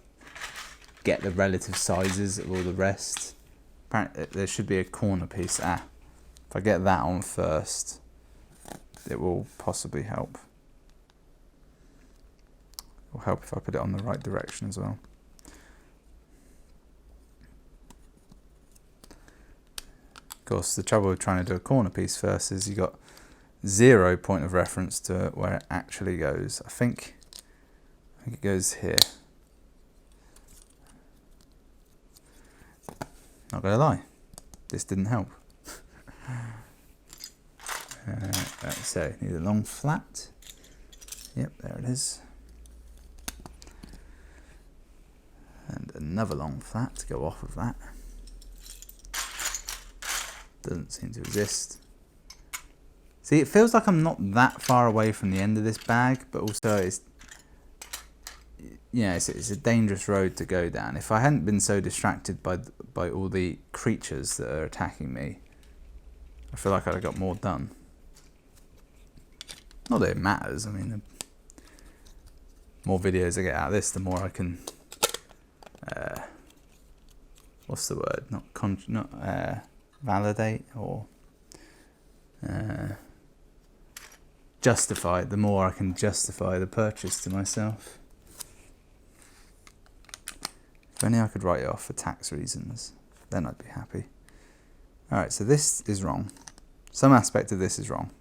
Speaker 1: get the relative sizes of all the rest. Apparently there should be a corner piece. If I get that on first, it will possibly help. It will help if I put it on the right direction as well. Of course, the trouble with trying to do a corner piece first is you got 0 point of reference to where it actually goes. I think it goes here. Not gonna lie, this didn't help. So need a long flat. Yep, there it is. And another long flat to go off of that. Doesn't seem to exist. See, it feels like I'm not that far away from the end of this bag, but also it's a dangerous road to go down. If I hadn't been so distracted by all the creatures that are attacking me, I feel like I'd have got more done. Not that it matters. I mean, the more videos I get out of this, the more I can. What's the word? Not validate or justify. The more I can justify the purchase to myself. If only I could write it off for tax reasons, then I'd be happy. Alright, so this is wrong. Some aspect of this is wrong.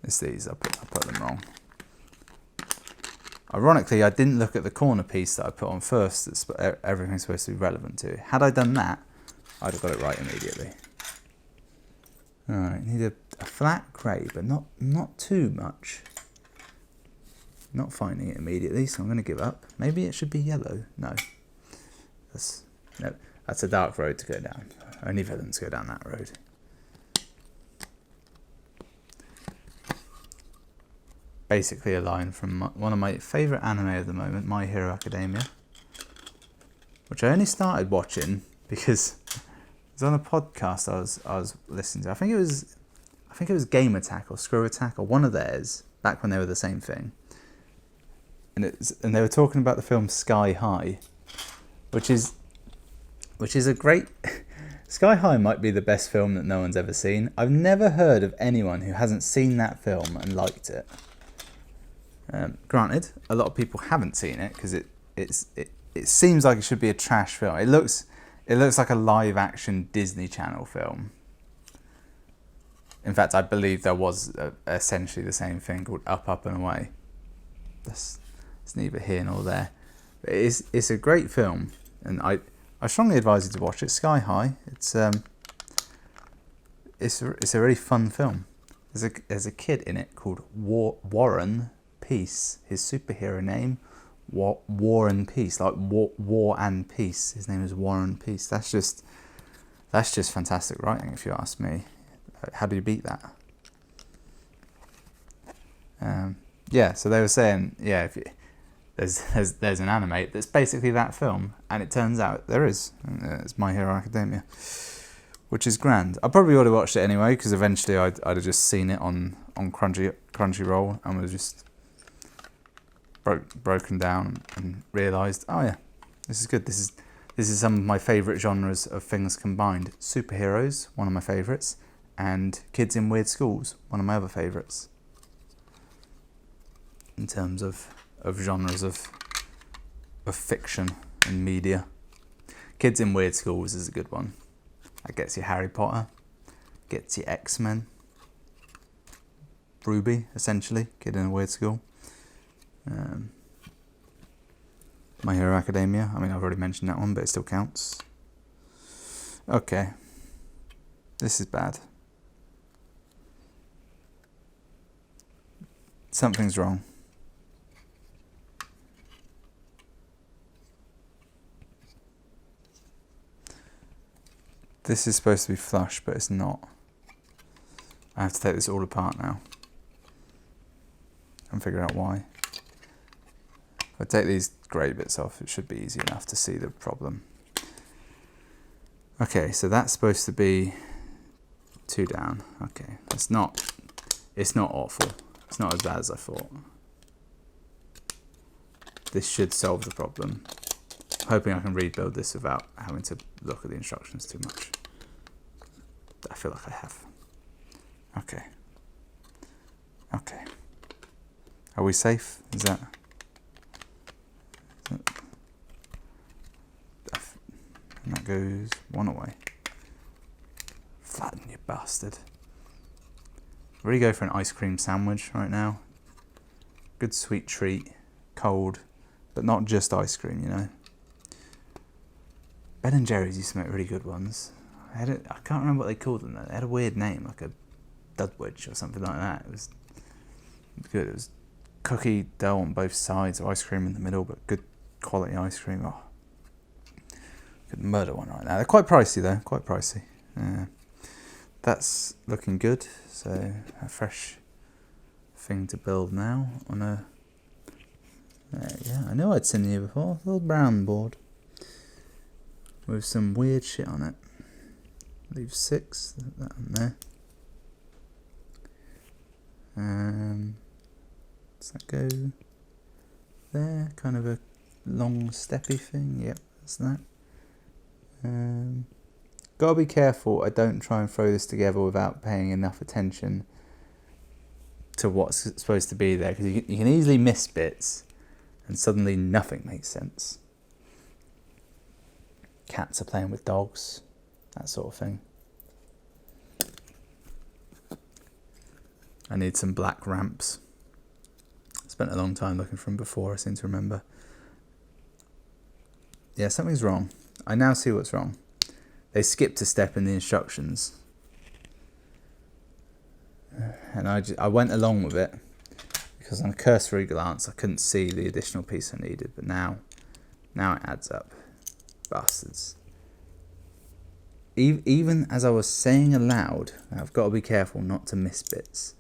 Speaker 1: It's these, I put them wrong. Ironically, I didn't look at the corner piece that I put on first that everything's supposed to be relevant to. Had I done that, I'd have got it right immediately. Alright, need a flat grey, but not too much. Not finding it immediately, so I'm going to give up. Maybe it should be yellow. No. That's a dark road to go down. Only villains go down that road. Basically a line from one of my favourite anime at the moment, My Hero Academia, which I only started watching because it was on a podcast I was listening to. I think it was Game Attack or Screw Attack or one of theirs back when they were the same thing. And they were talking about the film Sky High, which is a great. Sky High might be the best film that no one's ever seen. I've never heard of anyone who hasn't seen that film and liked it. Granted, a lot of people haven't seen it because it seems like it should be a trash film. It looks like a live action Disney Channel film. In fact, I believe there was essentially the same thing called Up, Up and Away. It's neither here nor there. But it's a great film, and I strongly advise you to watch it. Sky High. It's a really fun film. There's a kid in it called Warren Peace. His superhero name, War and Peace, like War and Peace. His name is Warren Peace. That's just fantastic writing, if you ask me. How do you beat that? So they were saying, if there's an anime that's basically that film, and it turns out there is. It's My Hero Academia, which is grand. I probably would have watched it anyway, because eventually I'd have just seen it on Crunchyroll and would have just broken down and realised, oh yeah, this is good. This is some of my favourite genres of things combined. Superheroes, one of my favourites, and kids in weird schools, one of my other favourites. In terms of genres of fiction and media. Kids in weird schools is a good one. That gets you Harry Potter, gets you X-Men, Ruby, essentially, kid in a weird school. My Hero Academia, I mean, I've already mentioned that one, but it still counts. Okay. This is bad. Something's wrong. This is supposed to be flush, but it's not. I have to take this all apart now and figure out why. If I take these grey bits off, it should be easy enough to see the problem. Okay, so that's supposed to be 2 down. Okay, it's not awful. It's not as bad as I thought. This should solve the problem. I'm hoping I can rebuild this without having to look at the instructions too much. I feel like I have. Okay. Okay. Are we safe? Is that... And that goes 1 away. Flatten, you bastard. Really go for an ice cream sandwich right now. Good sweet treat. Cold. But not just ice cream, you know. Ben and Jerry's used to make really good ones. I can't remember what they called them though. They had a weird name, like a Dudwich or something like that. It was good. It was cookie dough on both sides, ice cream in the middle, but good quality ice cream. Oh, could murder one right now. They're quite pricey though, quite pricey. That's looking good. So a fresh thing to build now on a... yeah, I know I'd seen you before. A little brown board with some weird shit on it. Leave 6, that on there. Does that go there? Kind of a long steppy thing. Yep, that's that. Gotta be careful I don't try and throw this together without paying enough attention to what's supposed to be there, because you can easily miss bits and suddenly nothing makes sense. Cats are playing with dogs, that sort of thing. I need some black ramps. Spent a long time looking for them before, I seem to remember. Yeah, something's wrong. I now see what's wrong. They skipped a step in the instructions. And I went along with it because on a cursory glance I couldn't see the additional piece I needed, but now it adds up. Bastards. Even as I was saying aloud, I've got to be careful not to miss bits.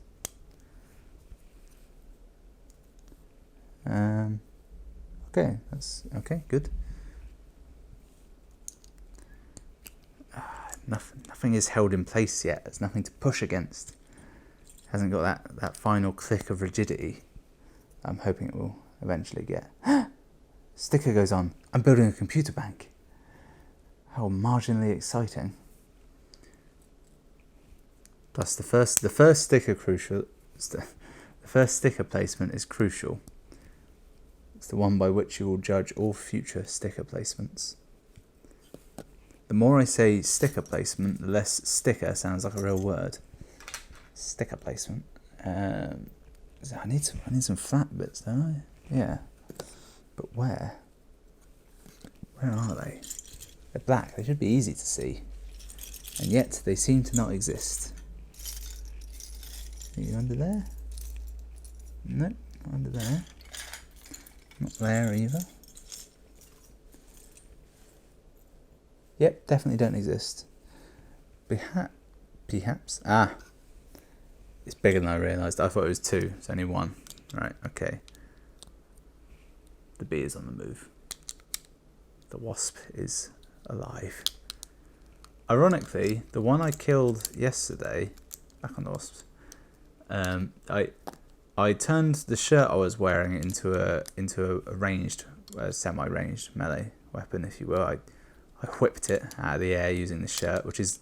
Speaker 1: Okay, that's okay, good. Nothing is held in place yet. There's nothing to push against. Hasn't got that final click of rigidity I'm hoping it will eventually get. Sticker goes on. I'm building a computer bank. How marginally exciting. Plus the first sticker crucial. The first sticker placement is crucial. It's the one by which you will judge all future sticker placements. The more I say sticker placement, the less sticker sounds like a real word. Sticker placement. I need some flat bits, don't I? Yeah. But where? Where are they? They're black. They should be easy to see. And yet they seem to not exist. Are you under there? No, not under there. Not there either. Yep, definitely don't exist. Perhaps. Ah. It's bigger than I realised. I thought it was 2. It's only 1. Right, okay. The bee is on the move. The wasp is alive. I ironically, the one I killed yesterday, back on the wasps, I turned the shirt I was wearing into a ranged, semi-ranged melee weapon, if you will. I whipped it out of the air using the shirt, which is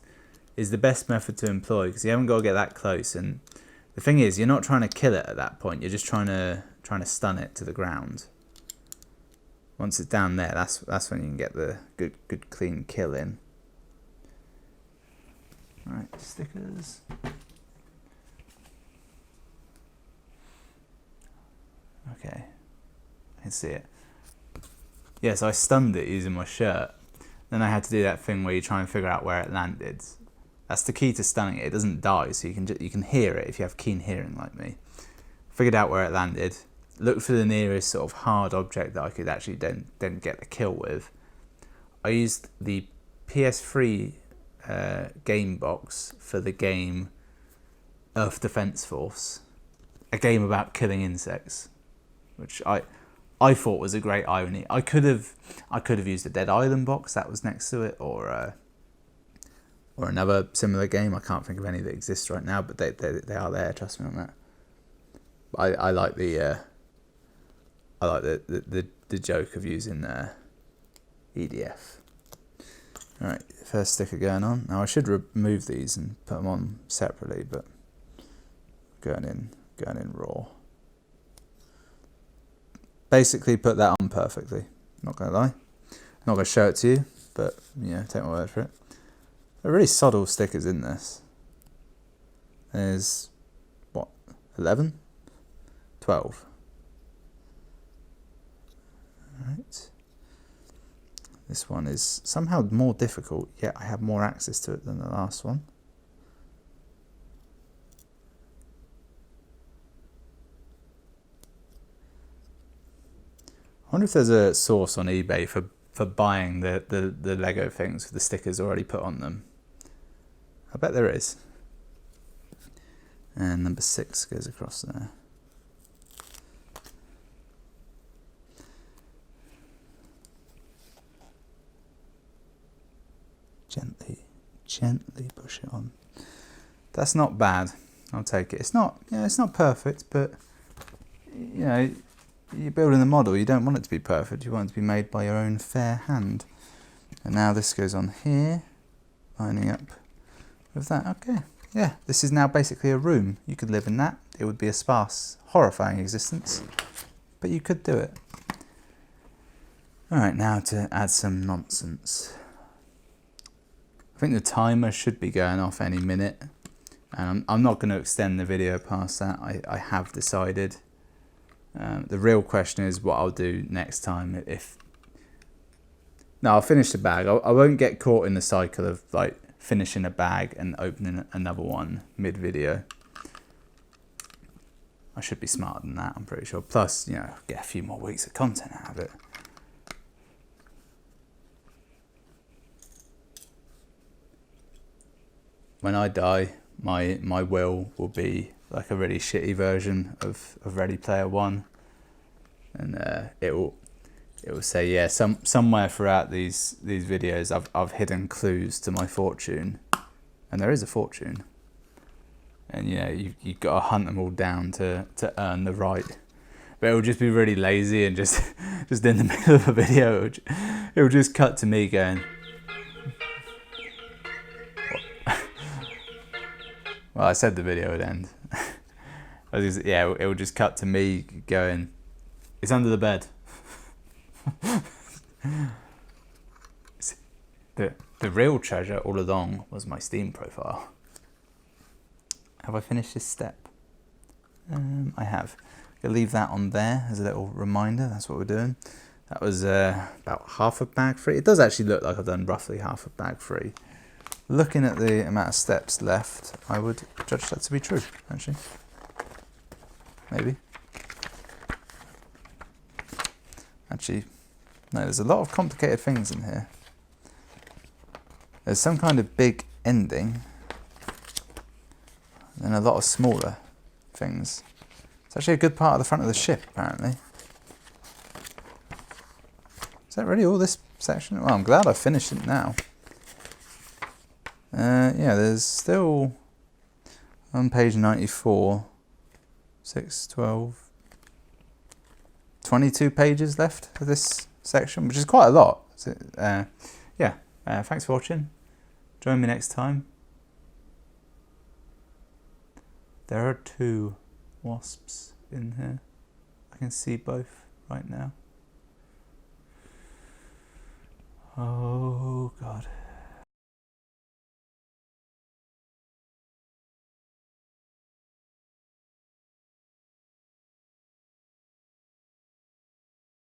Speaker 1: the best method to employ because you haven't got to get that close. And the thing is, you're not trying to kill it at that point. You're just trying to stun it to the ground. Once it's down there, that's when you can get the good clean kill in. All right, stickers. Okay, I can see it. Yeah, so I stunned it using my shirt. Then I had to do that thing where you try and figure out where it landed. That's the key to stunning it. It doesn't die, so you can hear it if you have keen hearing like me. Figured out where it landed. Looked for the nearest sort of hard object that I could actually then get the kill with. I used the PS3 game box for the game Earth Defense Force, a game about killing insects, which I thought was a great irony. I could have used a Dead Island box that was next to it, or another similar game. I can't think of any that exists right now, but they are there. Trust me on that. I like the joke of using EDF. All right, first sticker going on. Now I should remove these and put them on separately, but going in raw. Basically put that on perfectly. Not gonna lie. Not gonna show it to you, but take my word for it. There are really subtle stickers in this. There's what, 11? 12. Alright. This one is somehow more difficult, yet I have more access to it than the last one. I wonder if there's a source on eBay for buying the Lego things with the stickers already put on them. I bet there is. And number 6 goes across there. Gently push it on. That's not bad. I'll take it. It's not perfect, but you're building the model. You don't want it to be perfect. You want it to be made by your own fair hand. And now this goes on here, lining up with that. Okay. Yeah, this is now basically a room. You could live in that. It would be a sparse, horrifying existence, but you could do it. All right, now to add some nonsense. I think the timer should be going off any minute, and I'm not going to extend the video past that. I have decided. The real question is what I'll do next time. I'll finish the bag. I won't get caught in the cycle of like finishing a bag and opening another one mid-video. I should be smarter than that, I'm pretty sure. Plus, get a few more weeks of content out of it. When I die, my will be like a really shitty version of Ready Player One, and it will say somewhere throughout these videos I've hidden clues to my fortune, and there is a fortune, and you've got to hunt them all down to earn the right. But it will just be really lazy and just in the middle of a video it will just cut to me going. Well, I said the video would end. It will just cut to me going, it's under the bed. The real treasure all along was my Steam profile. Have I finished this step? I have. I'll leave that on there as a little reminder. That's what we're doing. That was about half a bag free. It does actually look like I've done roughly half a bag free. Looking at the amount of steps left, I would judge that to be true, actually. Maybe. Actually, no, there's a lot of complicated things in here. There's some kind of big ending, and a lot of smaller things. It's actually a good part of the front of the ship, apparently. Is that really all this section? Well, I'm glad I finished it now. Yeah, there's still on page 94, 6, 12, 22 pages left of this section, which is quite a lot. So, yeah, thanks for watching. Join me next time. There are 2 wasps in here. I can see both right now. Oh.